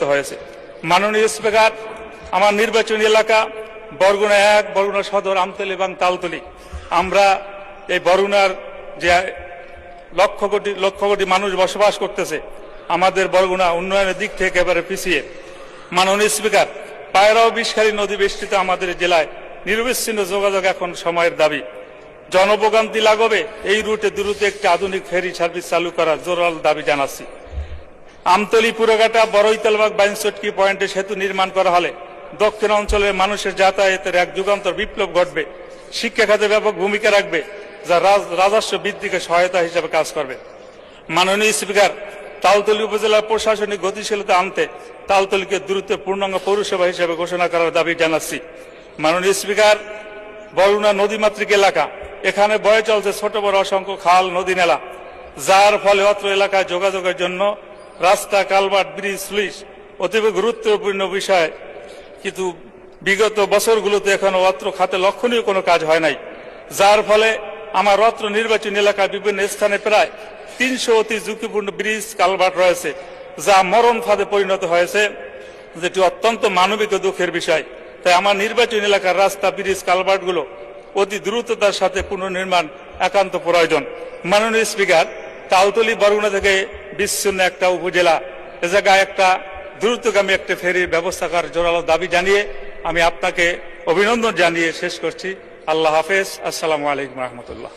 পরিণত হয়েছে। মাননীয় স্পিকার, আমার নির্বাচনী এলাকা বরগুনা 1, বরগুনা সদর, আমতলী এবং তালতলী। আমরা এই বরগুনার যে লক্ষ কোটি মানুষ বসবাস করতেছে, আমাদের বরগুনা উন্নয়নের দিক থেকে একেবারে পিছিয়ে। মাননীয় স্পিকার, পায়রা ও বিষখালী নদী বেষ্টিত আমাদের জেলায় নিরবিচ্ছিন্ন যোগাযোগ এখন সময়ের দাবি। জনভোগান্তি লাঘবে এই রুটে দ্রুত একটি আধুনিক ফেরি সার্ভিস চালু করার জোরাল দাবি জানাচ্ছি। আমতলী, পুরঘাটা, বড়ইতালবাগ, বাইনচটকি পয়েন্টে সেতু নির্মাণ করা হলে দক্ষিণ অঞ্চলের মানুষের যাতায়াতের এক যুগান্তর বিপ্লব ঘটবে। শিক্ষা খাতে ব্যাপক ভূমিকা রাখবে, যা রাজস্ব বৃদ্ধিকে সহায়তা হিসেবে কাজ করবে। মাননীয় স্পিকার, তালতলী উপজেলার প্রশাসনিক গতিশীলতা আনতে তালতলীকে দ্রুত পূর্ণাঙ্গ পৌরসভা হিসেবে ঘোষণা করার দাবি জানাচ্ছি। মাননীয় স্পিকার, বরগুনা নদীমাতৃক এলাকা, এখানে বয়ে চলছে ছোট বড় অসংখ্য খাল, নদী, নালা, যার ফলে অত্র এলাকায় যোগাযোগের জন্য রাস্তা, কালভার্ট, ব্রিজ, স্লুইস অতীব গুরুত্বপূর্ণ বিষয়। কিন্তু বিগত বছরগুলোতে এখনো অত্র খাতে লক্ষণীয় কোনো কাজ হয় নাই, যার ফলে আমার অত্র নির্বাচনী এলাকায় বিভিন্ন স্থানে প্রায় 300 অতি ঝুঁকিপূর্ণ ব্রিজ, কালভার্ট রয়েছে, যা মরণ ফাঁদে পরিণত হয়েছে, যেটি অত্যন্ত মানবিক ও দুঃখের বিষয়। তাই আমার নির্বাচনী এলাকার রাস্তা, ব্রিজ, কালভার্টগুলো অতি দ্রুততার সাথে পুনর্নির্মাণ একান্ত প্রয়োজন। মাননীয় স্পিকার, তালতলী বরগুনা থেকে বিচ্ছিন্ন একটা উপজেলা, এ জায়গায় একটা দ্রুতগামী একটা ফেরির ব্যবস্থা করার জোরালো দাবি জানিয়ে আমি আপনাকে অভিনন্দন জানিয়ে শেষ করছি। আল্লাহ হাফেজ। আসসালামু আলাইকুম রহমতুল্লাহ।